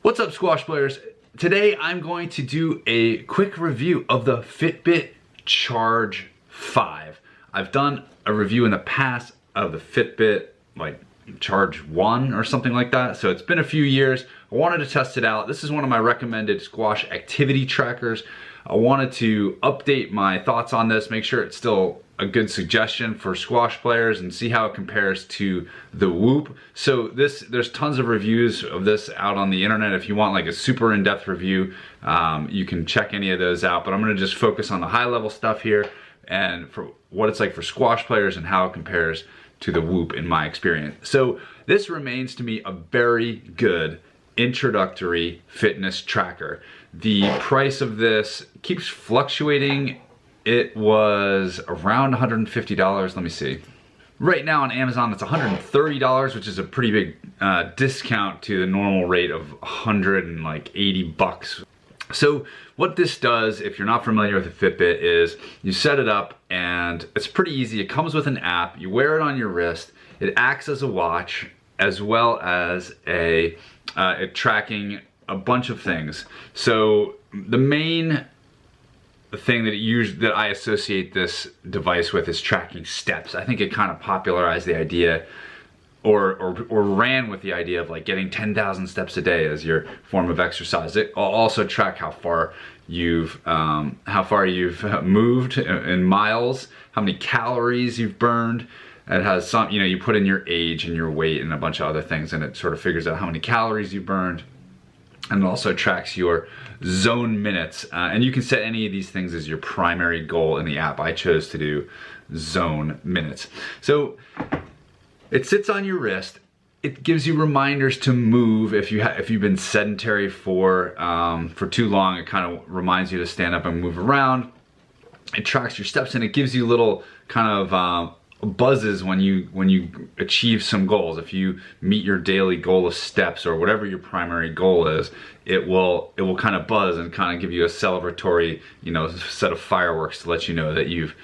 What's up, squash players? Today I'm going to do a quick review of the Fitbit Charge 5. I've done a review in the past of the Fitbit Charge 1 or something like that, so it's been a few years. I wanted to test it out. This is one of my recommended squash activity trackers. I wanted to update my thoughts on this, make sure it's still a good suggestion for squash players, and see how it compares to the Whoop. So there's tons of reviews of this out on the internet. If you want like a super in-depth review, you can check any of those out, but I'm gonna just focus on the high level stuff here and for what it's like for squash players and how it compares to the Whoop in my experience. So this remains to me a very good introductory fitness tracker. The price of this keeps fluctuating. It was around $150, let me see. Right now on Amazon it's $130, which is a pretty big discount to the normal rate of $180. So what this does, if you're not familiar with a Fitbit, is you set it up and it's pretty easy. It comes with an app, you wear it on your wrist, it acts as a watch as well as a tracking a bunch of things. So the main thing that I associate this device with is tracking steps. I think it kind of popularized the idea or ran with the idea of like getting 10,000 steps a day as your form of exercise. It will also track how far you've moved in miles, how many calories you've burned. It has some, you put in your age and your weight and a bunch of other things, and it sort of figures out how many calories you burned. And it also tracks your zone minutes. And you can set any of these things as your primary goal in the app. I chose to do zone minutes. So it sits on your wrist. It gives you reminders to move if you've been sedentary for too long. It kind of reminds you to stand up and move around. It tracks your steps and it gives you little kind of buzzes when you achieve some goals. If you meet your daily goal of steps or whatever your primary goal is, it will kind of buzz and kind of give you a celebratory set of fireworks to let you know that you've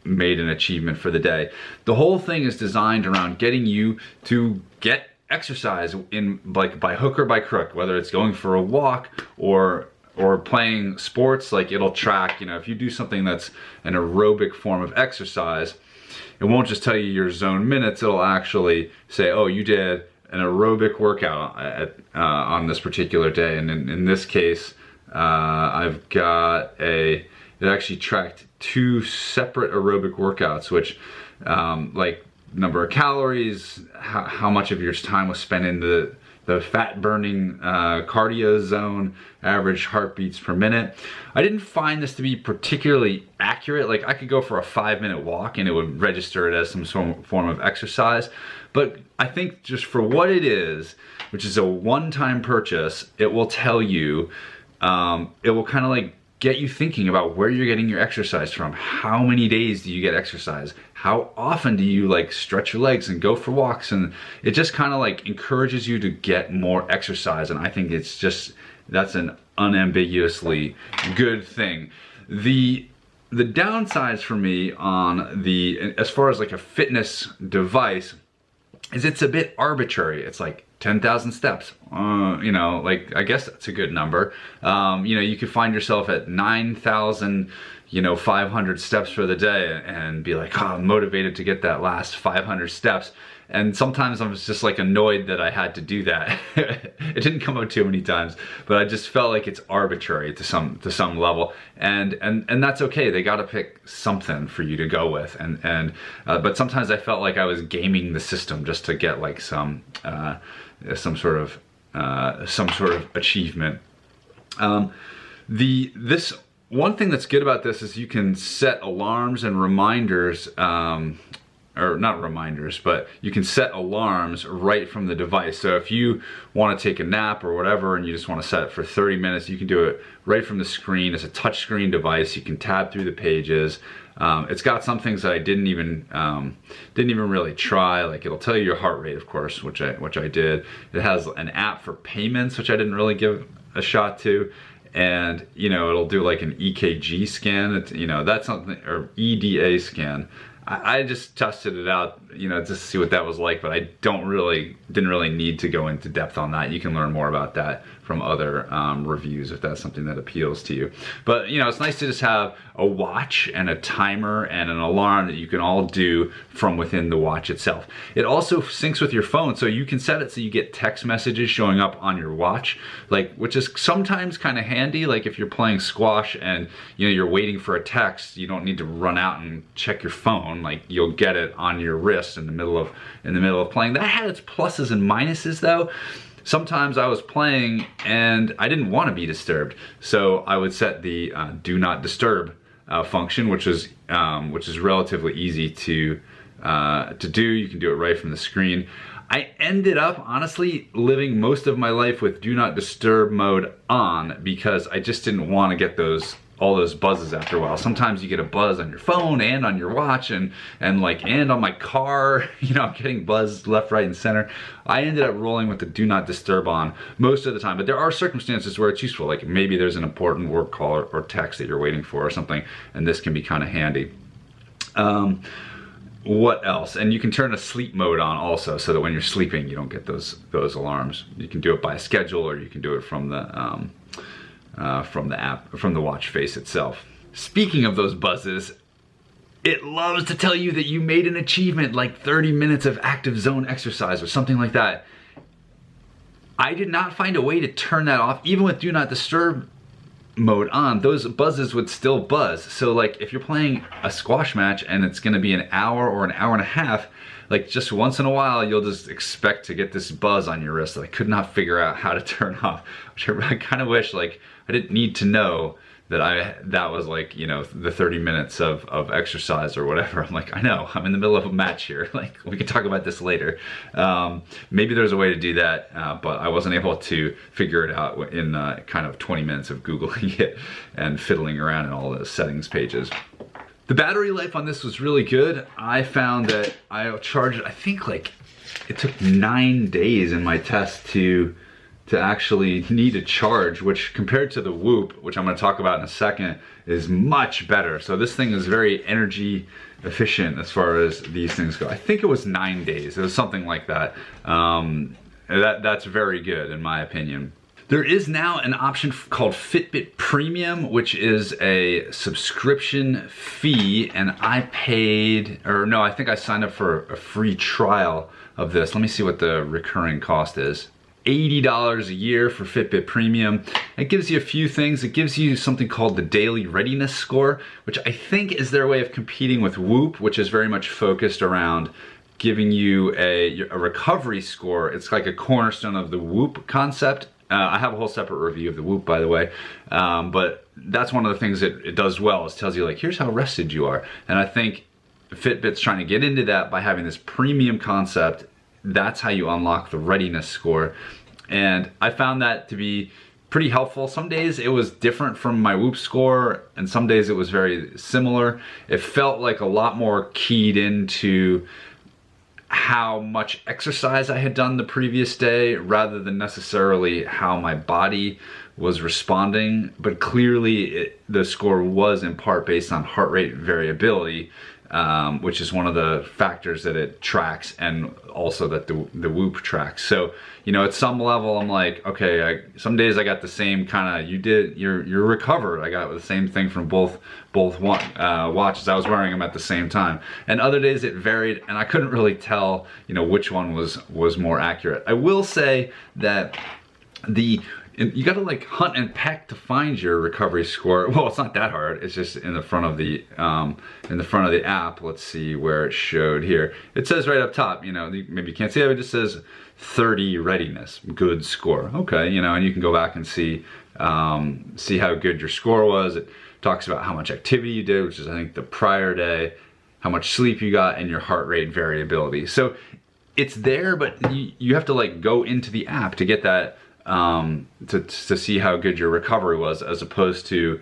made an achievement for the day. The whole thing is designed around getting you to get exercise in by hook or by crook, whether it's going for a walk or playing sports. Like, it'll track, if you do something that's an aerobic form of exercise, it won't just tell you your zone minutes, it'll actually say, oh, you did an aerobic workout on this particular day. And in this case, I've got it actually tracked 2 separate aerobic workouts, which like number of calories, how much of your time was spent in the fat burning cardio zone, average heartbeats per minute. I didn't find this to be particularly accurate. Like, I could go for a 5-minute walk and it would register it as some form of exercise. But I think just for what it is, which is a one-time purchase, it will tell you, it will kind of like get you thinking about where you're getting your exercise from. How many days do you get exercise? How often do you like stretch your legs and go for walks? And it just kind of like encourages you to get more exercise. And I think that's an unambiguously good thing. The downsides for me on as far as like a fitness device is it's a bit arbitrary. It's like 10,000 steps, I guess that's a good number. You could find yourself at 9,500 steps for the day and be like, oh, I'm motivated to get that last 500 steps. And sometimes I was just like annoyed that I had to do that. It didn't come up too many times, but I just felt like it's arbitrary to some level, and that's okay. They got to pick something for you to go with, but sometimes I felt like I was gaming the system just to get like some sort of achievement. This one thing that's good about this is you can set alarms and reminders. Or not reminders, but you can set alarms right from the device. So if you want to take a nap or whatever and you just want to set it for 30 minutes, you can do it right from the screen. It's a touchscreen device. You can tab through the pages. It's got some things that I didn't even really try. Like, it'll tell you your heart rate, of course, which I did. It has an app for payments, which I didn't really give a shot to. And it'll do like an EKG scan. That's something, or EDA scan. I just tested it out, you know, just to see what that was like, but I didn't really need to go into depth on that. You can learn more about that from other reviews if that's something that appeals to you. But you know, it's nice to just have a watch and a timer and an alarm that you can all do from within the watch itself. It also syncs with your phone, so you can set it so you get text messages showing up on your watch, like, which is sometimes kind of handy. Like if you're playing squash and you know you're waiting for a text, you don't need to run out and check your phone. Like you'll get it on your wrist in the middle of playing. That had its pluses and minuses though. Sometimes I was playing and I didn't want to be disturbed, so I would set the do not disturb function, which is relatively easy to do. You can do it right from the screen. I ended up honestly living most of my life with do not disturb mode on because I just didn't want to get all those buzzes after a while. Sometimes you get a buzz on your phone and on your watch and on my car. You know, I'm getting buzzed left, right, and center. I ended up rolling with the do not disturb on most of the time, but there are circumstances where it's useful. Like maybe there's an important work call or text that you're waiting for or something, and this can be kind of handy. What else? And you can turn a sleep mode on also, so that when you're sleeping you don't get those alarms. You can do it by a schedule, or you can do it from the app, from the watch face itself. Speaking of those buzzes, it loves to tell you that you made an achievement, like 30 minutes of active zone exercise or something like that. I did not find a way to turn that off. Even with do not disturb mode on, those buzzes would still buzz. So like if you're playing a squash match and it's gonna be an hour or an hour and a half, like just once in a while you'll just expect to get this buzz on your wrist that I could not figure out how to turn off, which I kind of wish like I didn't need to know that was like, you know, the 30 minutes of exercise or whatever. I'm like, I know, I'm in the middle of a match here. Like, we can talk about this later. Maybe there's a way to do that, but I wasn't able to figure it out in kind of 20 minutes of Googling it and fiddling around in all the settings pages. The battery life on this was really good. I found that I charged it, I think like, it took 9 days in my test to actually need a charge, which compared to the Whoop, which I'm going to talk about in a second, is much better. So this thing is very energy efficient as far as these things go. I think it was 9 days. It was something like that. That's very good in my opinion. There is now an option called Fitbit Premium, which is a subscription fee, and I paid, or no, I think I signed up for a free trial of this. Let me see what the recurring cost is. $80 a year for Fitbit Premium. It gives you a few things. It gives you something called the daily readiness score, which I think is their way of competing with Whoop, which is very much focused around giving you a recovery score. It's like a cornerstone of the Whoop concept. I have a whole separate review of the Whoop, by the way, but that's one of the things that it does well. It tells you like, here's how rested you are. And I think Fitbit's trying to get into that by having this premium concept. That's how you unlock the readiness score. And I found that to be pretty helpful. Some days it was different from my Whoop score, and some days it was very similar. It felt like a lot more keyed into how much exercise I had done the previous day rather than necessarily how my body was responding. But clearly the score was in part based on heart rate variability, which is one of the factors that it tracks, and also that the Whoop tracks. So, you know, at some level I'm like, okay, some days I got the same kind of, you're recovered. I got the same thing from both watches. I was wearing them at the same time. And other days it varied, and I couldn't really tell, you know, which one was more accurate. I will say that you gotta like hunt and peck to find your recovery score. Well, it's not that hard. It's just in the front of the app. Let's see where it showed here. It says right up top, you know, maybe you can't see it, but it just says 30 readiness, good score. Okay, you know, and you can go back and see how good your score was. It talks about how much activity you did, which is I think the prior day, how much sleep you got, and your heart rate variability. So it's there, but you have to like go into the app to get that, to see how good your recovery was, as opposed to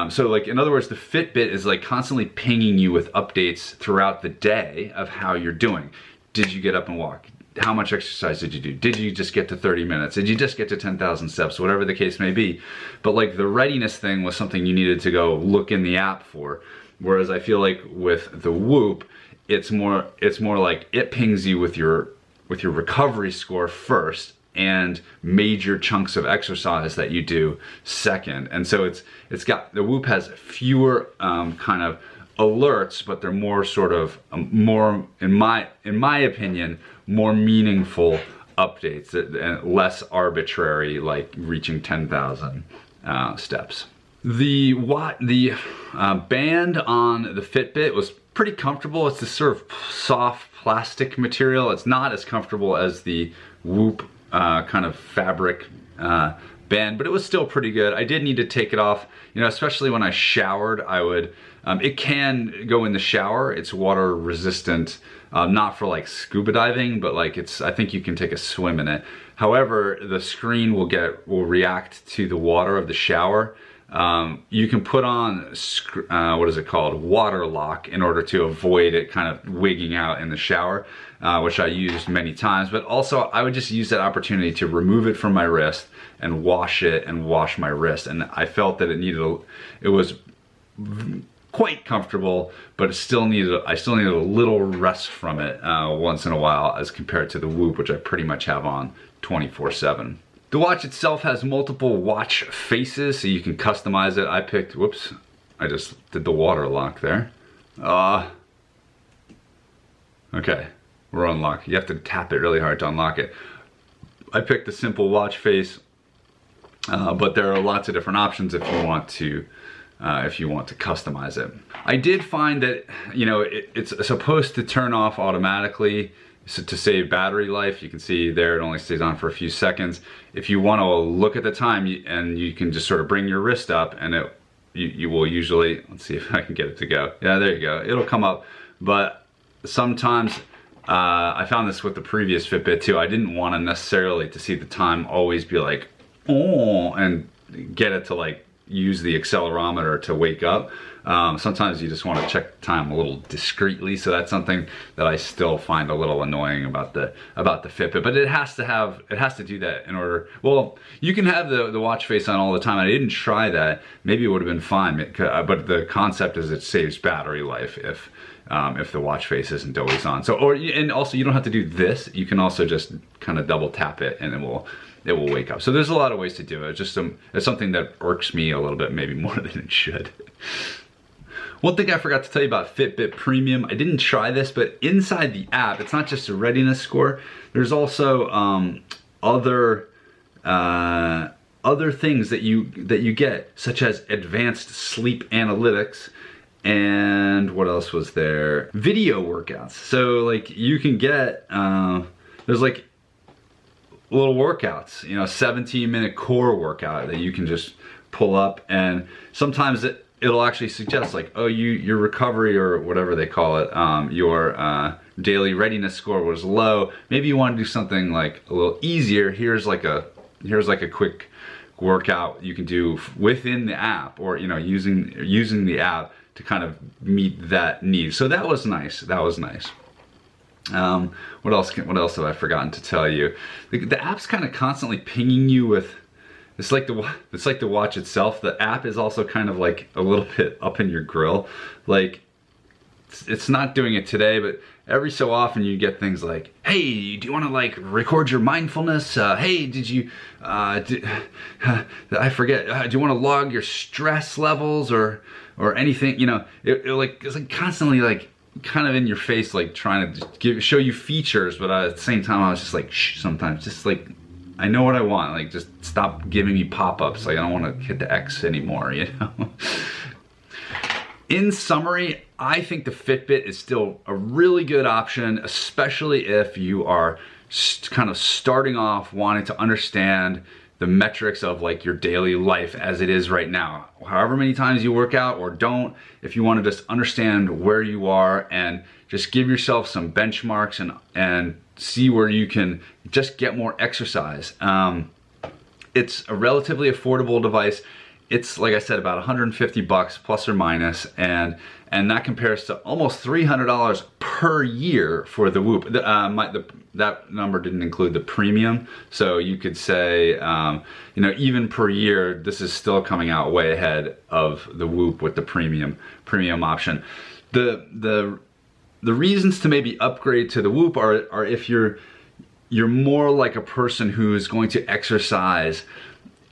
so like, in other words, the Fitbit is like constantly pinging you with updates throughout the day of how you're doing. Did you get up and walk? How much exercise did you do? Did you just get to 30 minutes? Did you just get to 10,000 steps? Whatever the case may be. But like the readiness thing was something you needed to go look in the app for. Whereas I feel like with the Whoop, it's more like it pings you with your recovery score first and major chunks of exercise that you do second. And so it's got, the Whoop has fewer kind of alerts, but they're more sort of more, in my opinion, more meaningful updates and less arbitrary, like reaching 10,000 steps. The band on the Fitbit was pretty comfortable. It's this sort of soft plastic material. It's not as comfortable as the Whoop kind of fabric band, but it was still pretty good. I did need to take it off, you know, especially when I showered. I would, it can go in the shower. It's water resistant, not for like scuba diving, but like I think you can take a swim in it. However, the screen will react to the water of the shower. You can put on, what is it called? Water lock, in order to avoid it kind of wigging out in the shower, which I used many times. But also I would just use that opportunity to remove it from my wrist and wash it and wash my wrist. And I felt that it was quite comfortable, but I still needed a little rest from it once in a while, as compared to the Whoop, which I pretty much have on 24/7. The watch itself has multiple watch faces, so you can customize it. I picked, whoops, I just did the water lock there. Okay, we're unlocked. You have to tap it really hard to unlock it. I picked the simple watch face, but there are lots of different options if you want to customize it. I did find that, you know, it's supposed to turn off automatically, so to save battery life. You can see there it only stays on for a few seconds. If you want to look at the time, and you can just sort of bring your wrist up, and you will usually, let's see if I can get it to go. Yeah, there you go. It'll come up. But sometimes I found this with the previous Fitbit too. I didn't want to necessarily to see the time always be like, oh, and get it to like use the accelerometer to wake up. Sometimes you just want to check the time a little discreetly, so that's something that I still find a little annoying about the Fitbit. But it has to do that in order. Well, you can have the watch face on all the time. I didn't try that. Maybe it would have been fine, but the concept is it saves battery life if the watch face isn't always on. So, and also you don't have to do this. You can also just kind of double tap it, and it will wake up. So there's a lot of ways to do it. It's something that irks me a little bit, maybe more than it should. One thing I forgot to tell you about Fitbit Premium, I didn't try this, but inside the app, it's not just a readiness score. There's also other things that you get, such as advanced sleep analytics, and what else was there? Video workouts. So like you can get, there's like little workouts, you know, 17-minute core workout that you can just pull up, and sometimes it'll actually suggest like, oh, your recovery, or whatever they call it, your daily readiness score was low. Maybe you want to do something like a little easier. Here's like a quick workout you can do within the app, or you know, using the app to kind of meet that need. So that was nice. That was nice. What else have I forgotten to tell you? The app's kind of constantly pinging you with. It's like the watch itself. The app is also kind of like a little bit up in your grill. Like it's not doing it today, but every so often you get things like, hey, do you want to like record your mindfulness? Hey, did you, I forget, do you want to log your stress levels or anything? You know, it's like constantly like kind of in your face, like trying to show you features, but at the same time I was just like, shh, sometimes just like, I know what I want, like just stop giving me pop-ups, like I don't want to hit the X anymore, you know? In summary, I think the Fitbit is still a really good option, especially if you are kind of starting off wanting to understand the metrics of like your daily life as it is right now. However many times you work out or don't, if you want to just understand where you are and just give yourself some benchmarks and see where you can just get more exercise. It's a relatively affordable device. it's like I said, about 150 bucks plus or minus, and that compares to almost $300 per year for the Whoop. That number didn't include the premium, so you could say, you know, even per year, this is still coming out way ahead of the Whoop with the premium option. The reasons to maybe upgrade to the Whoop are if you're more like a person who's going to exercise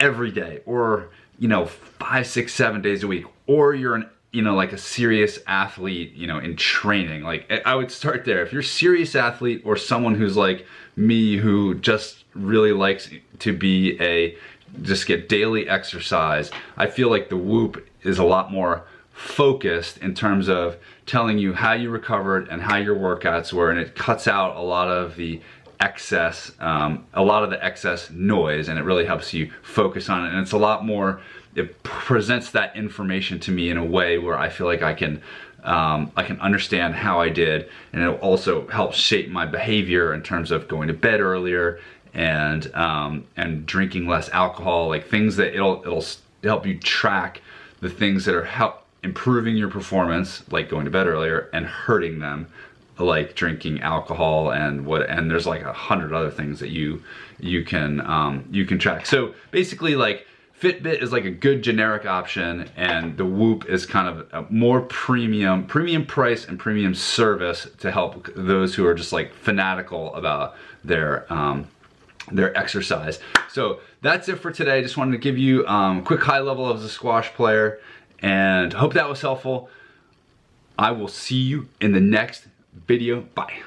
every day, or you know, 5, 6, 7 days a week, or you're like a serious athlete, you know, in training. Like, I would start there. If you're a serious athlete, or someone who's like me, who just really likes to just get daily exercise, I feel like the Whoop is a lot more focused in terms of telling you how you recovered and how your workouts were, and it cuts out a lot of the excess noise, and it really helps you focus on it. And it's a lot more, it presents that information to me in a way where I feel like I can understand how I did, and it also helps shape my behavior in terms of going to bed earlier and drinking less alcohol, like things that it'll help you track the things that are improving your performance, like going to bed earlier, and hurting them, like drinking alcohol, and there's like 100 other things that you can track. So basically, like, Fitbit is like a good generic option, and the Whoop is kind of a more premium price and premium service to help those who are just like fanatical about their exercise. So that's it for today. Just wanted to give you a quick high level as a squash player, and hope that was helpful. I will see you in the next video. Bye.